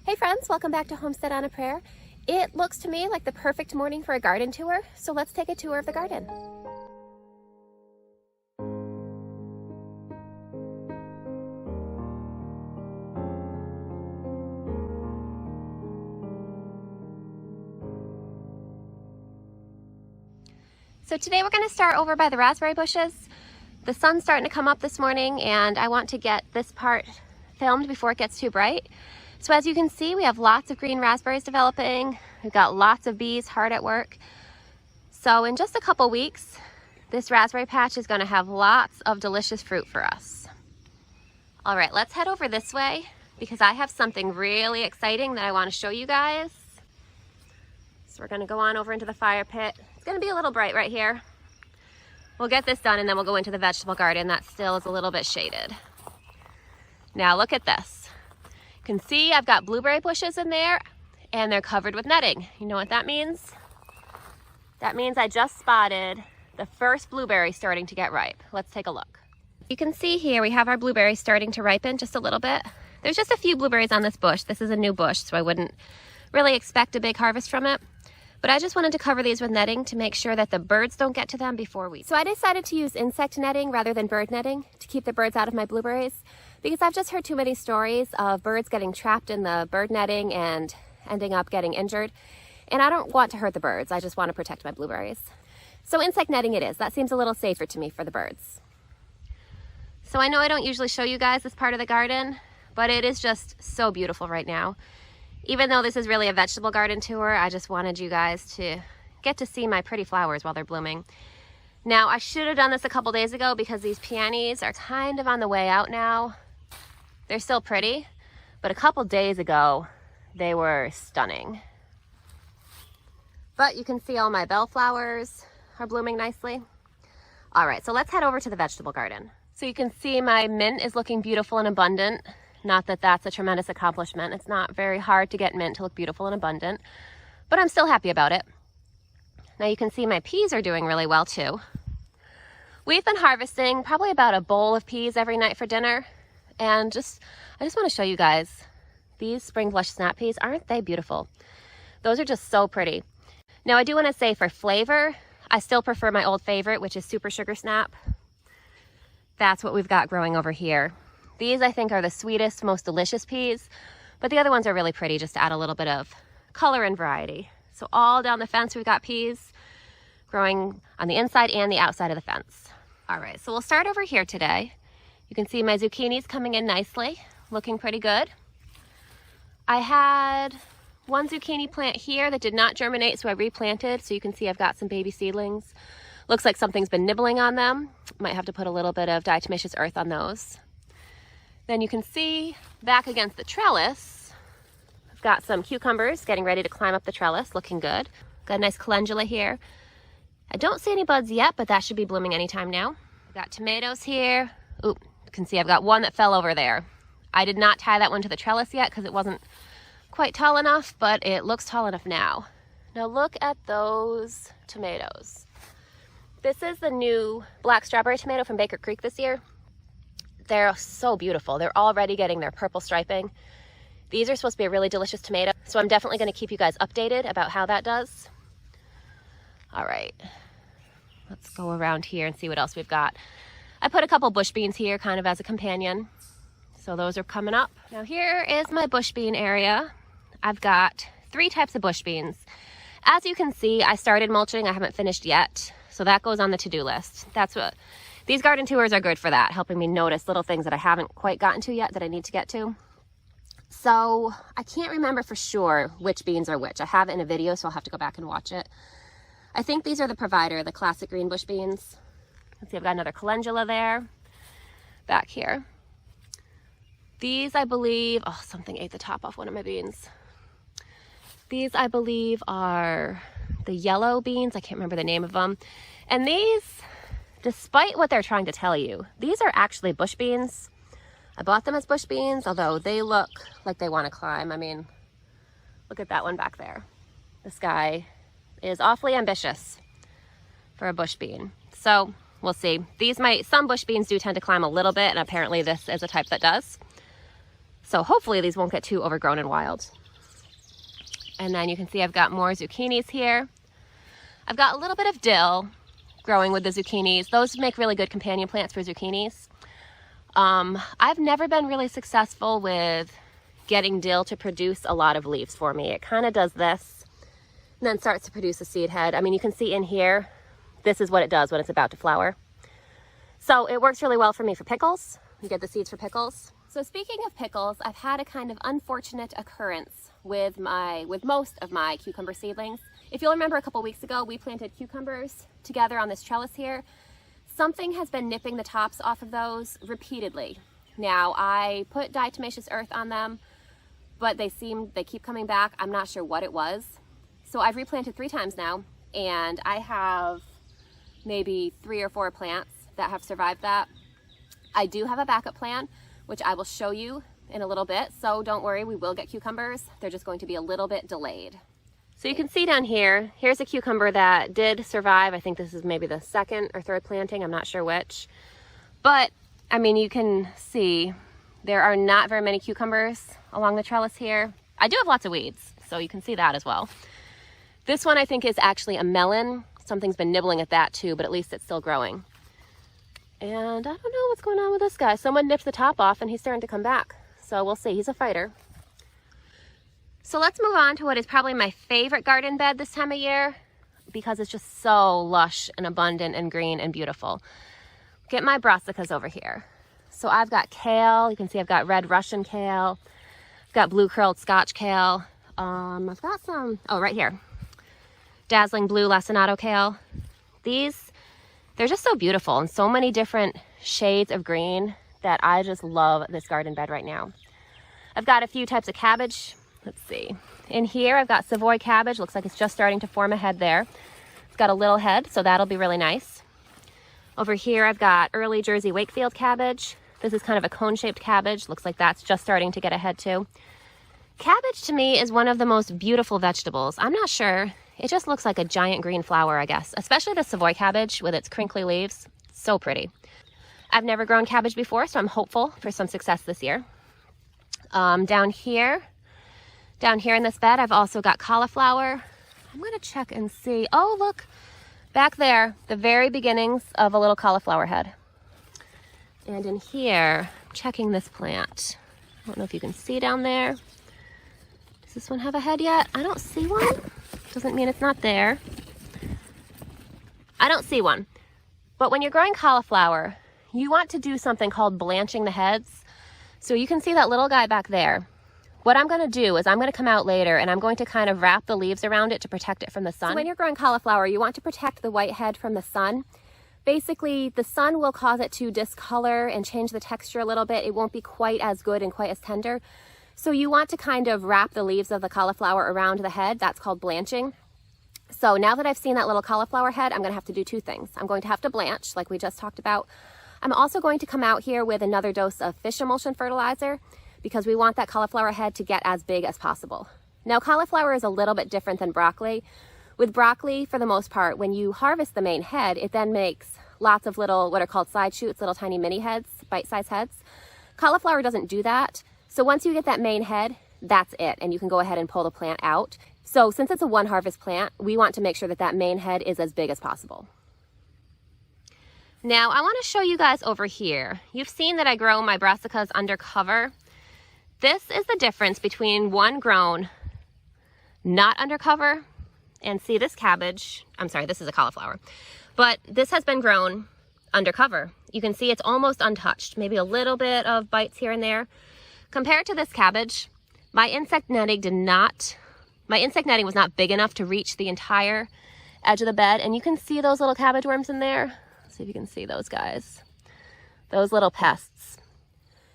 Hey friends, welcome back to Homestead on a Prayer. It looks to me like the perfect morning for a garden tour, so let's take a tour of the garden. So today we're going to start over by the raspberry bushes. The sun's starting to come up this morning and I want to get this part filmed before it gets too bright. So as you can see, we have lots of green raspberries developing. We've got lots of bees hard at work. So in just a couple weeks, this raspberry patch is going to have lots of delicious fruit for us. All right, let's head over this way because I have something really exciting that I want to show you guys. So we're going to go on over into the fire pit. It's going to be a little bright right here. We'll get this done and then we'll go into the vegetable garden that still is a little bit shaded. Now look at this. You can see I've got blueberry bushes in there and they're covered with netting. You know what that means? That means I just spotted the first blueberry starting to get ripe. Let's take a look. You can see here we have our blueberries starting to ripen just a little bit. There's just a few blueberries on this bush. This is a new bush, so I wouldn't really expect a big harvest from it. But I just wanted to cover these with netting to make sure that the birds don't get to them before we. So I decided to use insect netting rather than bird netting to keep the birds out of my blueberries because I've just heard too many stories of birds getting trapped in the bird netting and ending up getting injured. And I don't want to hurt the birds. I just want to protect my blueberries. So insect netting it is. That seems a little safer to me for the birds. So I know I don't usually show you guys this part of the garden, but it is just so beautiful right now. Even though this is really a vegetable garden tour, I just wanted you guys to get to see my pretty flowers while they're blooming. Now, I should have done this a couple days ago because these peonies are kind of on the way out now. They're still pretty, but a couple days ago, they were stunning. But you can see all my bellflowers are blooming nicely. All right, so let's head over to the vegetable garden. So you can see my mint is looking beautiful and abundant. Not that that's a tremendous accomplishment. It's not very hard to get mint to look beautiful and abundant, but I'm still happy about it. Now you can see my peas are doing really well too. We've been harvesting probably about a bowl of peas every night for dinner. And I just want to show you guys, these spring flush snap peas, aren't they beautiful? Those are just so pretty. Now I do want to say for flavor, I still prefer my old favorite, which is super sugar snap. That's what we've got growing over here. These I think are the sweetest, most delicious peas, but the other ones are really pretty just to add a little bit of color and variety. So all down the fence we've got peas growing on the inside and the outside of the fence. All right, so we'll start over here today. You can see my zucchinis coming in nicely, looking pretty good. I had one zucchini plant here that did not germinate, so I replanted. So you can see I've got some baby seedlings. Looks like something's been nibbling on them. Might have to put a little bit of diatomaceous earth on those. Then you can see back against the trellis, I've got some cucumbers getting ready to climb up the trellis, looking good. Got a nice calendula here. I don't see any buds yet, but that should be blooming anytime now. I've got tomatoes here. Oop, you can see I've got one that fell over there. I did not tie that one to the trellis yet because it wasn't quite tall enough, but it looks tall enough now. Now look at those tomatoes. This is the new black strawberry tomato from Baker Creek this year. They're so beautiful. They're already getting their purple striping. These are supposed to be a really delicious tomato, so I'm definitely going to keep you guys updated about how that does. All right, let's go around here and see what else we've got. I put a couple bush beans here kind of as a companion, so those are coming up. Now here is my bush bean area. I've got 3 types of bush beans. As you can see, I started mulching. I haven't finished yet, so that goes on the to-do list. That's what these garden tours are good for, that helping me notice little things that I haven't quite gotten to yet that I need to get to. So I can't remember for sure which beans are which. I have it in a video, so I'll have to go back and watch it. I think these are the Provider, the classic green bush beans. Let's see, I've got another calendula there back here. These I believe, oh, something ate the top off one of my beans. These I believe are the yellow beans. I can't remember the name of them. And these, despite what they're trying to tell you, these are actually bush beans. I bought them as bush beans, although they look like they want to climb. I mean, look at that one back there. This guy is awfully ambitious for a bush bean. So we'll see. Some bush beans do tend to climb a little bit, and apparently this is a type that does. So hopefully these won't get too overgrown and wild. And then you can see I've got more zucchinis here. I've got a little bit of dill growing with the zucchinis. Those make really good companion plants for zucchinis. I've never been really successful with getting dill to produce a lot of leaves for me. It kind of does this and then starts to produce a seed head. I mean, you can see in here, this is what it does when it's about to flower. So it works really well for me for pickles. You get the seeds for pickles. So speaking of pickles, I've had a kind of unfortunate occurrence with most of my cucumber seedlings. If you'll remember a couple weeks ago, we planted cucumbers together on this trellis here. Something has been nipping the tops off of those repeatedly. Now, I put diatomaceous earth on them, but they keep coming back. I'm not sure what it was. So I've replanted 3 times now, and I have maybe 3 or 4 plants that have survived that. I do have a backup plan, which I will show you in a little bit. So don't worry, we will get cucumbers. They're just going to be a little bit delayed. So you can see down here, here's a cucumber that did survive. I think this is maybe the 2nd or 3rd planting. I'm not sure which. But, I mean, you can see there are not very many cucumbers along the trellis here. I do have lots of weeds, so you can see that as well. This one I think is actually a melon. Something's been nibbling at that too, but at least it's still growing. And I don't know what's going on with this guy. Someone nipped the top off and he's starting to come back. So we'll see, he's a fighter. So let's move on to what is probably my favorite garden bed this time of year because it's just so lush and abundant and green and beautiful. Get my brassicas over here. So I've got kale, you can see I've got red Russian kale, I've got blue curled Scotch kale. I've got some, oh right here, dazzling blue lacinato kale. They're just so beautiful and so many different shades of green that I just love this garden bed right now. I've got a few types of cabbage. Let's see. In here, I've got Savoy cabbage. Looks like it's just starting to form a head there. It's got a little head, so that'll be really nice. Over here, I've got early Jersey Wakefield cabbage. This is kind of a cone-shaped cabbage. Looks like that's just starting to get a head too. Cabbage to me is one of the most beautiful vegetables. I'm not sure. It just looks like a giant green flower, I guess, especially the Savoy cabbage with its crinkly leaves. So pretty. I've never grown cabbage before, so I'm hopeful for some success this year. Down here in this bed, I've also got cauliflower. I'm gonna check and see. Oh, look, back there, the very beginnings of a little cauliflower head. And in here, I'm checking this plant. I don't know if you can see down there. Does this one have a head yet? I don't see one. Doesn't mean it's not there. I don't see one. But when you're growing cauliflower, you want to do something called blanching the heads. So you can see that little guy back there. What I'm gonna do is I'm gonna come out later and I'm going to kind of wrap the leaves around it to protect it from the sun. So when you're growing cauliflower, you want to protect the white head from the sun. Basically, the sun will cause it to discolor and change the texture a little bit. It won't be quite as good and quite as tender. So you want to kind of wrap the leaves of the cauliflower around the head. That's called blanching. So now that I've seen that little cauliflower head, I'm gonna have to do 2 things. I'm going to have to blanch, like we just talked about. I'm also going to come out here with another dose of fish emulsion fertilizer because we want that cauliflower head to get as big as possible. Now, cauliflower is a little bit different than broccoli. With broccoli, for the most part, when you harvest the main head, it then makes lots of little, what are called side shoots, little tiny mini heads, bite-sized heads. Cauliflower doesn't do that. So once you get that main head, that's it, and you can go ahead and pull the plant out. So since it's a 1 harvest plant, we want to make sure that that main head is as big as possible. Now I want to show you guys over here. You've seen that I grow my brassicas under cover. This is the difference between one grown not under cover and see this cabbage, I'm sorry, this is a cauliflower, but this has been grown under cover. You can see it's almost untouched, maybe a little bit of bites here and there. Compared to this cabbage, my insect netting was not big enough to reach the entire edge of the bed, and you can see those little cabbage worms in there. Let's see if you can see those guys, those little pests.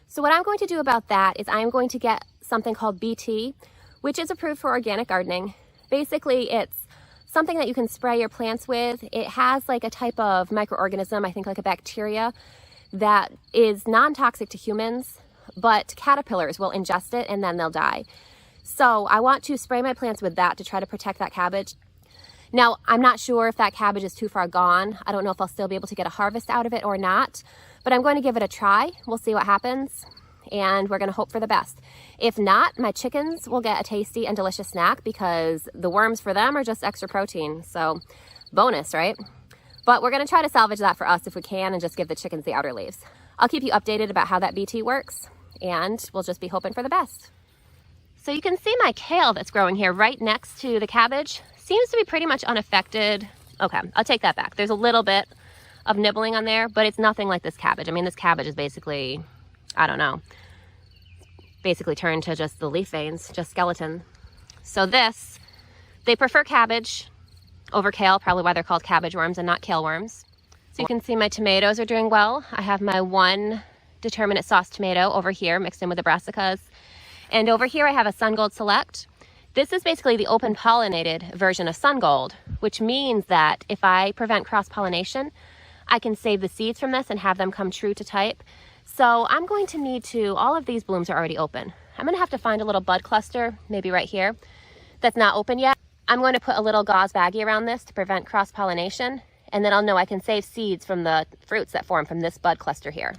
So what I'm going to do about that is I'm going to get something called BT, which is approved for organic gardening. Basically, it's something that you can spray your plants with. It has like a type of microorganism, I think like a bacteria, that is non-toxic to humans, but caterpillars will ingest it and then they'll die. So I want to spray my plants with that to try to protect that cabbage. Now, I'm not sure if that cabbage is too far gone. I don't know if I'll still be able to get a harvest out of it or not, but I'm going to give it a try. We'll see what happens. and we're gonna hope for the best. If not, my chickens will get a tasty and delicious snack because the worms for them are just extra protein. So bonus, right? But we're gonna try to salvage that for us if we can and just give the chickens the outer leaves. I'll keep you updated about how that BT works, and we'll just be hoping for the best. So you can see my kale that's growing here right next to the cabbage seems to be pretty much unaffected. Okay, I'll take that back. There's a little bit of nibbling on there, but it's nothing like this cabbage. I mean, this cabbage is basically, I don't know, basically turned to just the leaf veins, just skeleton. So this, they prefer cabbage over kale, probably why they're called cabbage worms and not kale worms. So you can see my tomatoes are doing well. I have my one determinate sauce tomato over here mixed in with the Brassicas. And over here I have a Sun Gold Select. This is basically the open pollinated version of Sun Gold, which means that if I prevent cross-pollination, I can save the seeds from this and have them come true to type. So I'm going to need to, all of these blooms are already open. I'm gonna have to find a little bud cluster, maybe right here, that's not open yet. I'm going to put a little gauze baggie around this to prevent cross-pollination, and then I'll know I can save seeds from the fruits that form from this bud cluster here.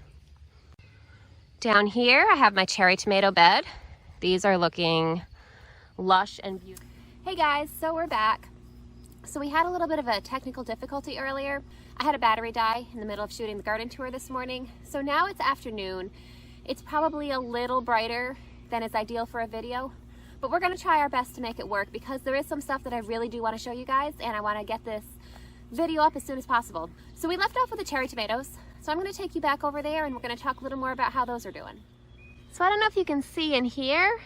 Down here, I have my cherry tomato bed. These are looking lush and beautiful. Hey guys, so we're back. So we had a little bit of a technical difficulty earlier. I had a battery die in the middle of shooting the garden tour this morning. So now it's afternoon. It's probably a little brighter than is ideal for a video, but we're gonna try our best to make it work because there is some stuff that I really do wanna show you guys, and I wanna get this video up as soon as possible. So we left off with the cherry tomatoes. So I'm gonna take you back over there and we're gonna talk a little more about how those are doing. So I don't know if you can see in here,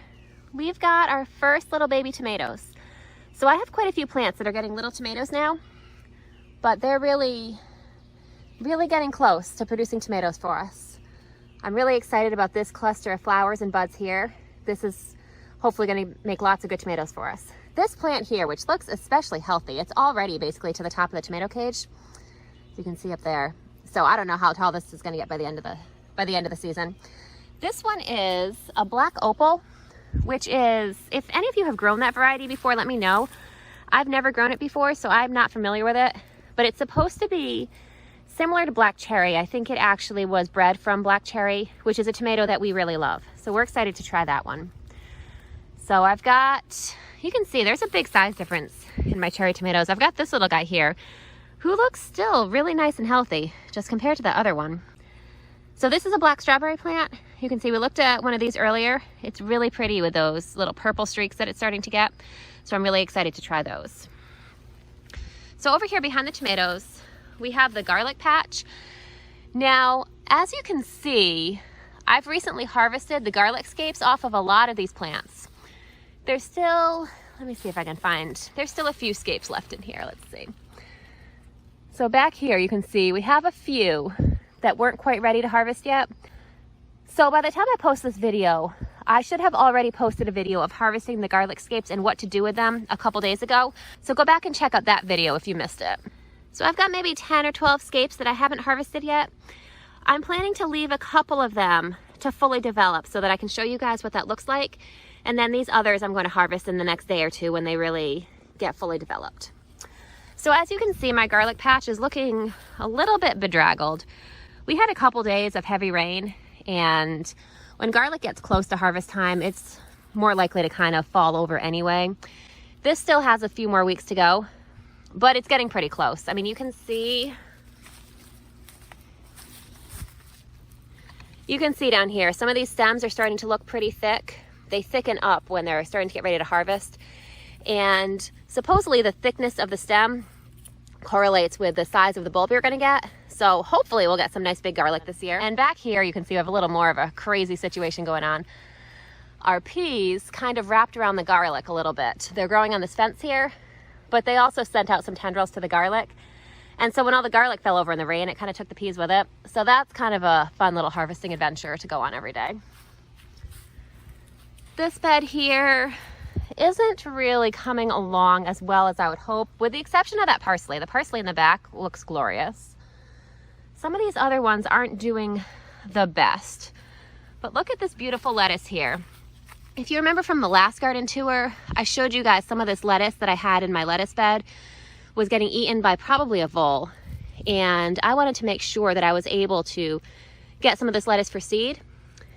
we've got our first little baby tomatoes. So I have quite a few plants that are getting little tomatoes now, but they're really getting close to producing tomatoes for us. I'm really excited about this cluster of flowers and buds here. This is hopefully gonna make lots of good tomatoes for us. This plant here, which looks especially healthy, it's already basically to the top of the tomato cage. You can see up there. So I don't know how tall this is gonna get by the end of the season. This one is a black opal, which is, if any of you have grown that variety before, let me know. I've never grown it before, so I'm not familiar with it, but it's supposed to be similar to black cherry. I think it actually was bred from black cherry, which is a tomato that we really love. So we're excited to try that one. So I've got, you can see there's a big size difference in my cherry tomatoes. I've got this little guy here who looks still really nice and healthy just compared to the other one. So this is a black strawberry plant. You can see we looked at one of these earlier. It's really pretty with those little purple streaks that it's starting to get. So I'm really excited to try those. So over here behind the tomatoes, we have the garlic patch. Now, as you can see, I've recently harvested the garlic scapes off of a lot of these plants. There's still, let me see if I can find, there's still a few scapes left in here. Let's see. So back here you can see we have a few that weren't quite ready to harvest yet. So by the time I post this video, I should have already posted a video of harvesting the garlic scapes and what to do with them a couple days ago. So go back and check out that video if you missed it. So I've got maybe 10 or 12 scapes that I haven't harvested yet. I'm planning to leave a couple of them to fully develop so that I can show you guys what that looks like. And then these others I'm going to harvest in the next day or two when they really get fully developed. So as you can see, my garlic patch is looking a little bit bedraggled. We had a couple days of heavy rain, and when garlic gets close to harvest time, it's more likely to kind of fall over anyway. This still has a few more weeks to go, but it's getting pretty close. I mean, you can see down here, some of these stems are starting to look pretty thick. They thicken up when they're starting to get ready to harvest. And supposedly the thickness of the stem correlates with the size of the bulb you're gonna get. So hopefully we'll get some nice big garlic this year. And back here you can see we have a little more of a crazy situation going on. Our peas kind of wrapped around the garlic a little bit. They're growing on this fence here, but they also sent out some tendrils to the garlic. And so when all the garlic fell over in the rain, it kind of took the peas with it. So that's kind of a fun little harvesting adventure to go on every day. This bed here isn't really coming along as well as I would hope, with the exception of that parsley. The parsley in the back looks glorious. Some of these other ones aren't doing the best. But look at this beautiful lettuce here. If you remember from the last garden tour, I showed you guys some of this lettuce that I had in my lettuce bed was getting eaten by probably a vole. And I wanted to make sure that I was able to get some of this lettuce for seed.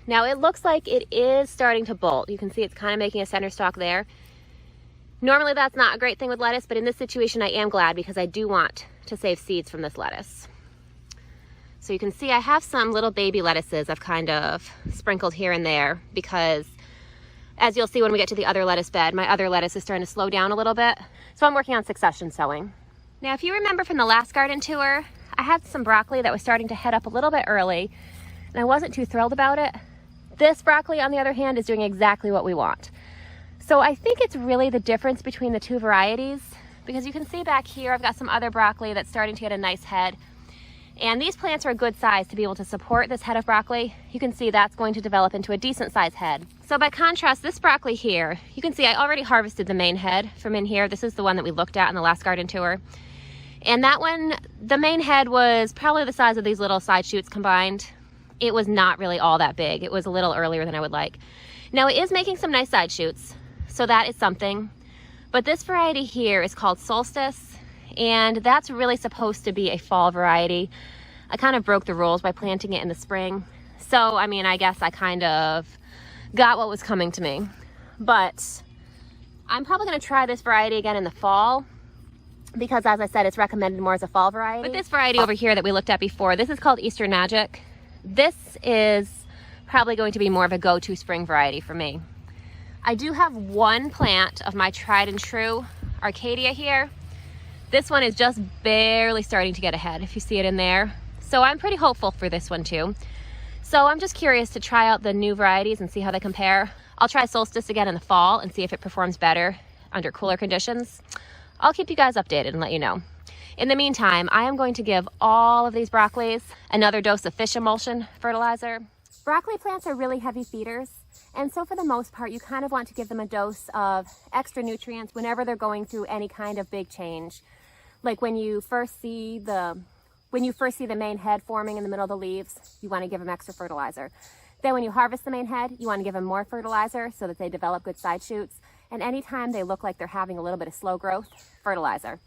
Now it looks like it is starting to bolt. You can see it's kind of making a center stalk there. Normally that's not a great thing with lettuce, but in this situation I am glad because I do want to save seeds from this lettuce. So you can see I have some little baby lettuces I've kind of sprinkled here and there because as you'll see when we get to the other lettuce bed, my other lettuce is starting to slow down a little bit. So I'm working on succession sowing. Now if you remember from the last garden tour, I had some broccoli that was starting to head up a little bit early and I wasn't too thrilled about it. This broccoli on the other hand is doing exactly what we want. So I think it's really the difference between the two varieties because you can see back here I've got some other broccoli that's starting to get a nice head. And these plants are a good size to be able to support this head of broccoli. You can see that's going to develop into a decent sized head. So by contrast, this broccoli here, you can see I already harvested the main head from in here. This is the one that we looked at in the last garden tour. And that one, the main head was probably the size of these little side shoots combined. It was not really all that big. It was a little earlier than I would like. Now it is making some nice side shoots. So that is something, but this variety here is called Solstice, and that's really supposed to be a fall variety. I kind of broke the rules by planting it in the spring. So, I mean, I guess I kind of got what was coming to me, but I'm probably gonna try this variety again in the fall because as I said, it's recommended more as a fall variety. But this variety over here that we looked at before, this is called Eastern Magic. This is probably going to be more of a go-to spring variety for me. I do have one plant of my tried and true Arcadia here. This one is just barely starting to get ahead, if you see it in there. So I'm pretty hopeful for this one too. So I'm just curious to try out the new varieties and see how they compare. I'll try Solstice again in the fall and see if it performs better under cooler conditions. I'll keep you guys updated and let you know. In the meantime, I am going to give all of these broccolis another dose of fish emulsion fertilizer. Broccoli plants are really heavy feeders. And so for the most part, you kind of want to give them a dose of extra nutrients whenever they're going through any kind of big change. Like when you first see the main head forming in the middle of the leaves, you want to give them extra fertilizer. Then when you harvest the main head, you want to give them more fertilizer so that they develop good side shoots. And anytime they look like they're having a little bit of slow growth, fertilizer.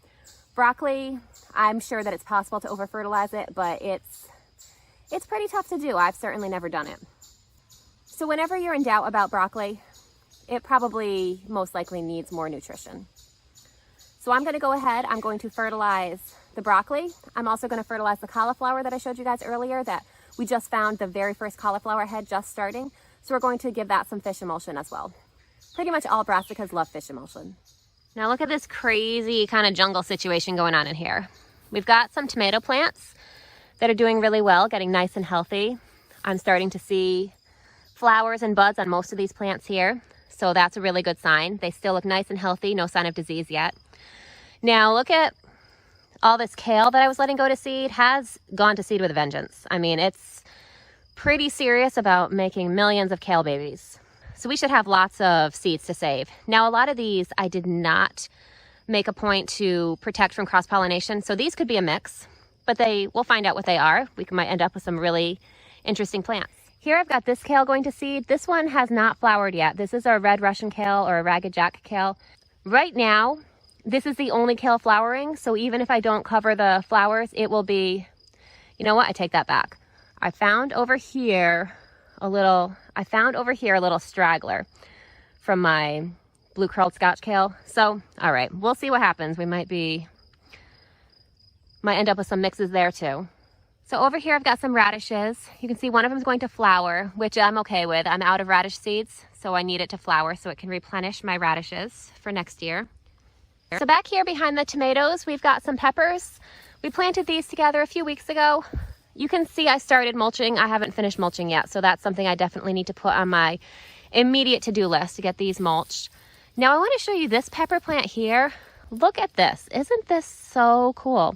Broccoli, I'm sure that it's possible to over fertilize it, but it's pretty tough to do. I've certainly never done it. So whenever you're in doubt about broccoli, it probably most likely needs more nutrition. So I'm going to go ahead, I'm going to fertilize the broccoli. I'm also going to fertilize the cauliflower that I showed you guys earlier that we just found the very first cauliflower head just starting. So we're going to give that some fish emulsion as well. Pretty much all brassicas love fish emulsion. Now look at this crazy kind of jungle situation going on in here. We've got some tomato plants that are doing really well, getting nice and healthy. I'm starting to see flowers and buds on most of these plants here. So that's a really good sign. They still look nice and healthy, no sign of disease yet. Now look at all this kale that I was letting go to seed has gone to seed with a vengeance. I mean, it's pretty serious about making millions of kale babies. So we should have lots of seeds to save. Now a lot of these I did not make a point to protect from cross-pollination. So these could be a mix, but we'll find out what they are. We might end up with some really interesting plants. Here I've got this kale going to seed. This one has not flowered yet. This is a red Russian kale or a ragged jack kale. Right now, this is the only kale flowering. So even if I don't cover the flowers, it will be, you know what? I take that back. I found over here a little straggler from my blue curled Scotch kale. So, all right, we'll see what happens. We might end up with some mixes there too. So over here, I've got some radishes. You can see one of them is going to flower, which I'm okay with. I'm out of radish seeds, so I need it to flower so it can replenish my radishes for next year. So back here behind the tomatoes, we've got some peppers. We planted these together a few weeks ago. You can see I started mulching. I haven't finished mulching yet, so that's something I definitely need to put on my immediate to-do list to get these mulched. Now I want to show you this pepper plant here. Look at this. Isn't this so cool?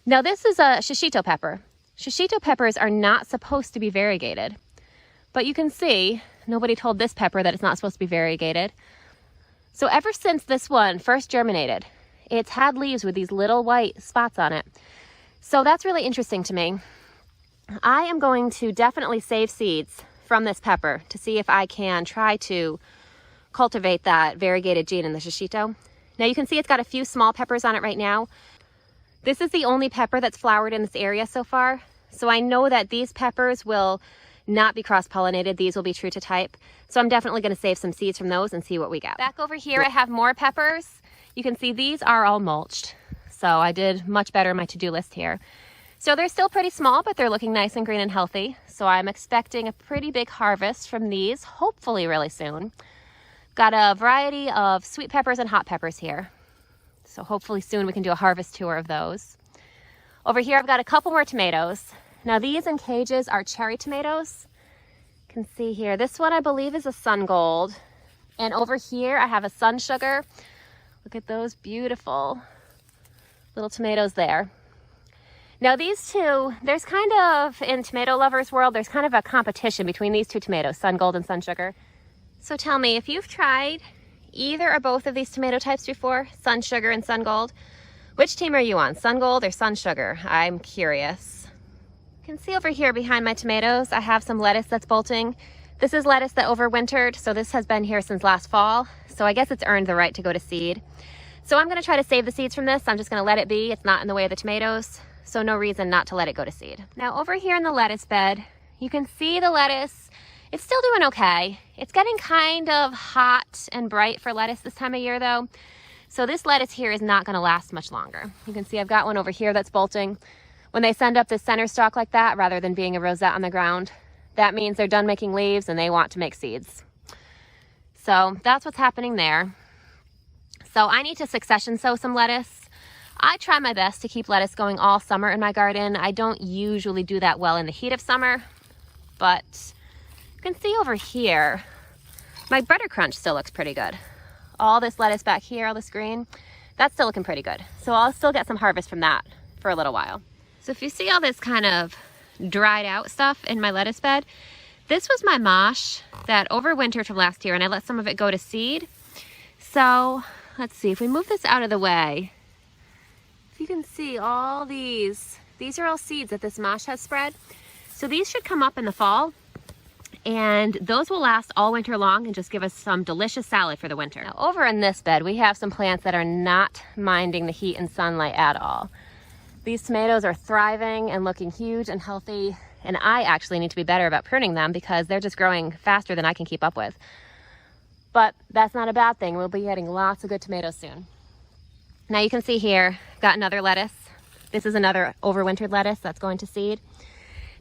Now this is a shishito pepper. Shishito peppers are not supposed to be variegated, but you can see nobody told this pepper that it's not supposed to be variegated. So ever since this one first germinated, it's had leaves with these little white spots on it. So that's really interesting to me. I am going to definitely save seeds from this pepper to see if I can try to cultivate that variegated gene in the shishito. Now you can see it's got a few small peppers on it right now. This is the only pepper that's flowered in this area so far. So I know that these peppers will not be cross-pollinated. These will be true to type. So I'm definitely going to save some seeds from those and see what we get. Back over here, I have more peppers. You can see these are all mulched. So I did much better in my to-do list here. So they're still pretty small, but they're looking nice and green and healthy. So I'm expecting a pretty big harvest from these, hopefully really soon. Got a variety of sweet peppers and hot peppers here. So hopefully soon we can do a harvest tour of those. Over here I've got a couple more tomatoes. Now these in cages are cherry tomatoes. You can see here, this one I believe is a sun gold. And over here I have a sun sugar. Look at those beautiful little tomatoes there. Now these two, there's kind of, in tomato lovers world, there's kind of a competition between these two tomatoes, sun gold and sun sugar. So tell me, if you've tried either or both of these tomato types before, sun sugar and sun gold, which team are you on, sun gold or sun sugar? I'm curious. You can see over here behind my tomatoes, I have some lettuce that's bolting. This is lettuce that overwintered, so this has been here since last fall. So I guess it's earned the right to go to seed. So I'm gonna try to save the seeds from this. I'm just gonna let it be. It's not in the way of the tomatoes, so no reason not to let it go to seed. Now over here in the lettuce bed, you can see the lettuce. It's still doing okay. It's getting kind of hot and bright for lettuce this time of year though. So this lettuce here is not gonna last much longer. You can see I've got one over here that's bolting. When they send up this center stalk like that, rather than being a rosette on the ground, that means they're done making leaves and they want to make seeds. So that's what's happening there. So I need to succession sow some lettuce. I try my best to keep lettuce going all summer in my garden. I don't usually do that well in the heat of summer, but you can see over here, my butter crunch still looks pretty good. All this lettuce back here, all this green, that's still looking pretty good. So I'll still get some harvest from that for a little while. So if you see all this kind of dried out stuff in my lettuce bed, this was my mosh that overwintered from last year, and I let some of it go to seed. So let's see, if we move this out of the way, if you can see all these are all seeds that this mosh has spread. So these should come up in the fall, and those will last all winter long and just give us some delicious salad for the winter. Now over in this bed, we have some plants that are not minding the heat and sunlight at all. These tomatoes are thriving and looking huge and healthy, and I actually need to be better about pruning them because they're just growing faster than I can keep up with. But that's not a bad thing. We'll be getting lots of good tomatoes soon. Now you can see here, I've got another lettuce. This is another overwintered lettuce that's going to seed.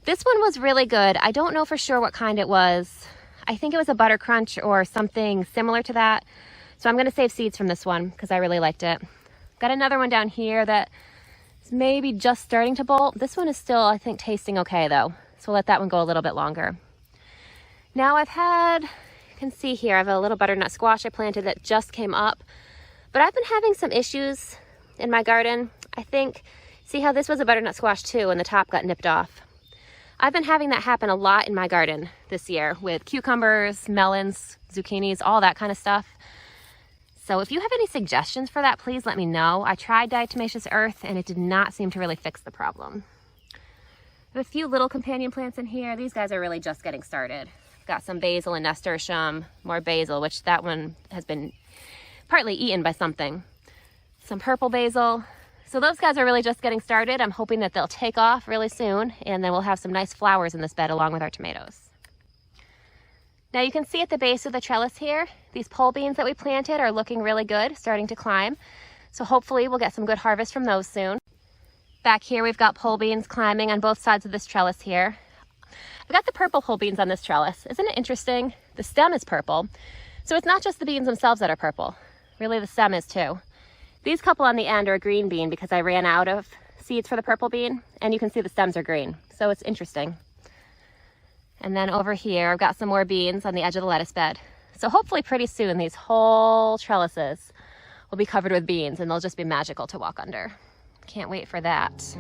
This one was really good. I don't know for sure what kind it was. I think it was a butter crunch or something similar to that. So I'm gonna save seeds from this one because I really liked it. Got another one down here that is maybe just starting to bolt. This one is still, I think, tasting okay though. So we'll let that one go a little bit longer. Now you can see here, I have a little butternut squash I planted that just came up. But I've been having some issues in my garden. I think, see how this was a butternut squash too and the top got nipped off. I've been having that happen a lot in my garden this year with cucumbers, melons, zucchinis, all that kind of stuff. So if you have any suggestions for that, please let me know. I tried diatomaceous earth and it did not seem to really fix the problem. I have a few little companion plants in here. These guys are really just getting started. I've got some basil and nasturtium, more basil, which that one has been partly eaten by something. Some purple basil. So those guys are really just getting started. I'm hoping that they'll take off really soon, and then we'll have some nice flowers in this bed along with our tomatoes. Now you can see at the base of the trellis here, these pole beans that we planted are looking really good, starting to climb. So hopefully we'll get some good harvest from those soon. Back here we've got pole beans climbing on both sides of this trellis here. I've got the purple pole beans on this trellis. Isn't it interesting? The stem is purple. So it's not just the beans themselves that are purple. Really, the stem is too. These couple on the end are a green bean because I ran out of seeds for the purple bean, and you can see the stems are green. So it's interesting. And then over here, I've got some more beans on the edge of the lettuce bed. So hopefully pretty soon, these whole trellises will be covered with beans and they'll just be magical to walk under. Can't wait for that.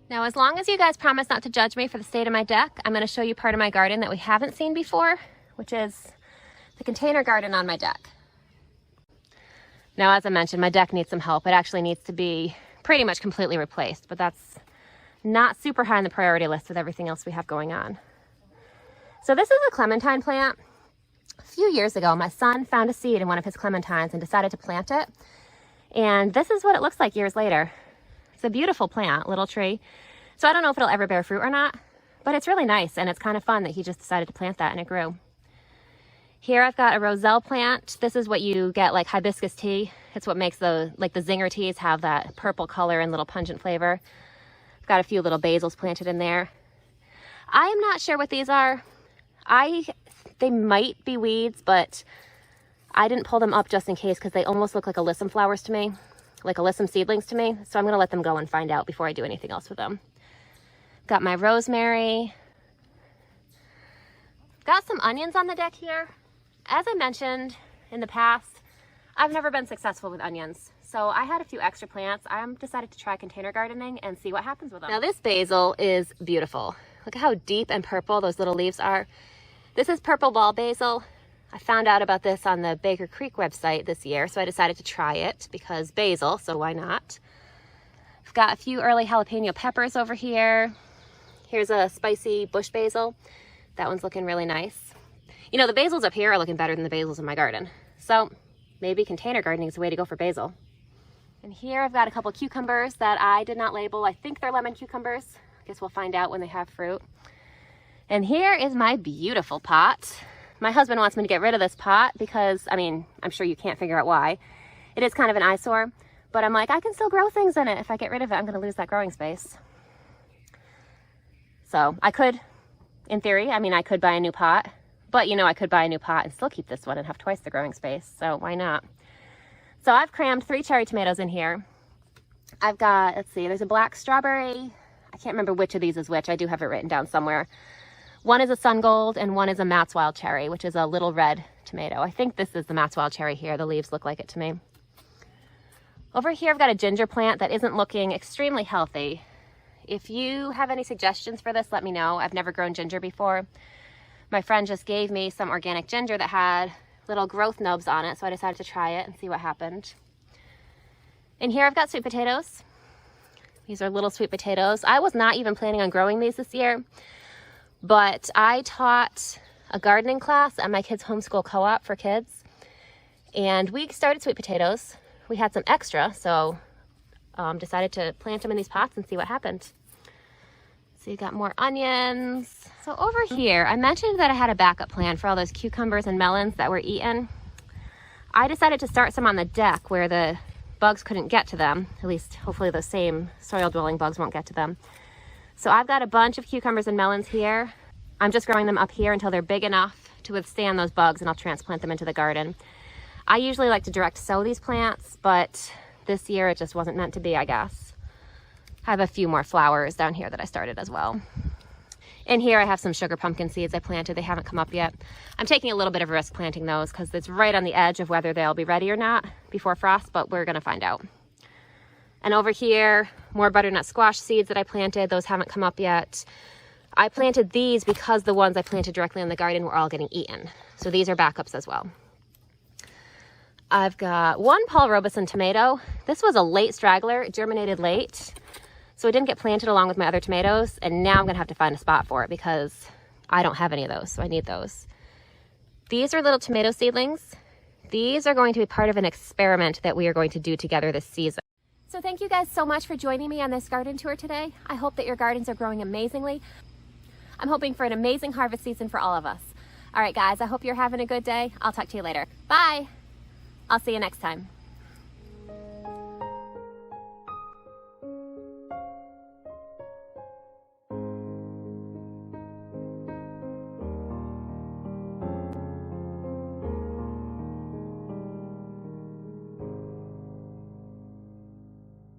Now, as long as you guys promise not to judge me for the state of my deck, I'm going to show you part of my garden that we haven't seen before, which is the container garden on my deck. Now, as I mentioned, my deck needs some help. It actually needs to be pretty much completely replaced, but that's not super high on the priority list with everything else we have going on. So this is a clementine plant. A few years ago, my son found a seed in one of his clementines and decided to plant it. And this is what it looks like years later. It's a beautiful plant, little tree. So I don't know if it'll ever bear fruit or not, but it's really nice, and it's kind of fun that he just decided to plant that and it grew. Here I've got a roselle plant. This is what you get like hibiscus tea. It's what makes the zinger teas have that purple color and little pungent flavor. I've got a few little basils planted in there. I am not sure what these are. They might be weeds, but I didn't pull them up just in case because they almost look like alyssum flowers to me, like alyssum seedlings to me. So I'm gonna let them go and find out before I do anything else with them. Got my rosemary. Got some onions on the deck here. As I mentioned in the past, I've never been successful with onions. So I had a few extra plants. I decided to try container gardening and see what happens with them. Now this basil is beautiful. Look at how deep and purple those little leaves are. This is purple ball basil. I found out about this on the Baker Creek website this year, so I decided to try it because basil, so why not? I've got a few early jalapeno peppers over here. Here's a spicy bush basil. That one's looking really nice. You know, the basils up here are looking better than the basils in my garden. So maybe container gardening is the way to go for basil. And here I've got a couple cucumbers that I did not label. I think they're lemon cucumbers. I guess we'll find out when they have fruit. And here is my beautiful pot. My husband wants me to get rid of this pot because, I mean, I'm sure you can't figure out why. It is kind of an eyesore, but I'm like, I can still grow things in it. If I get rid of it, I'm gonna lose that growing space. So I could, in theory, I could buy a new pot. But you know, I could buy a new pot and still keep this one and have twice the growing space, so why not? So I've crammed 3 cherry tomatoes in here. I've got, let's see, there's a black strawberry. I can't remember which of these is which. I do have it written down somewhere. One is a sun gold and one is a Matt's wild cherry, which is a little red tomato. I think this is the Matt's wild cherry here. The leaves look like it to me. Over here, I've got a ginger plant that isn't looking extremely healthy. If you have any suggestions for this, let me know. I've never grown ginger before. My friend just gave me some organic ginger that had little growth nubs on it, so I decided to try it and see what happened. In here I've got sweet potatoes. These are little sweet potatoes. I was not even planning on growing these this year, but I taught a gardening class at my kids' homeschool co-op for kids, and we started sweet potatoes. We had some extra, so decided to plant them in these pots and see what happened. So you got more onions. So over here, I mentioned that I had a backup plan for all those cucumbers and melons that were eaten. I decided to start some on the deck where the bugs couldn't get to them. At least, hopefully those same soil-dwelling bugs won't get to them. So I've got a bunch of cucumbers and melons here. I'm just growing them up here until they're big enough to withstand those bugs, and I'll transplant them into the garden. I usually like to direct sow these plants, but this year it just wasn't meant to be, I guess. I have a few more flowers down here that I started as well. In here I have some sugar pumpkin seeds I planted. They haven't come up yet. I'm taking a little bit of a risk planting those because it's right on the edge of whether they'll be ready or not before frost, but we're gonna find out. And over here, more butternut squash seeds that I planted. Those haven't come up yet. I planted these because the ones I planted directly in the garden were all getting eaten. So these are backups as well. I've got one Paul Robeson tomato. This was a late straggler. It germinated late, so it didn't get planted along with my other tomatoes, and now I'm gonna have to find a spot for it because I don't have any of those, so I need those. These are little tomato seedlings. These are going to be part of an experiment that we are going to do together this season. So thank you guys so much for joining me on this garden tour today. I hope that your gardens are growing amazingly. I'm hoping for an amazing harvest season for all of us. All right, guys, I hope you're having a good day. I'll talk to you later. Bye. I'll see you next time.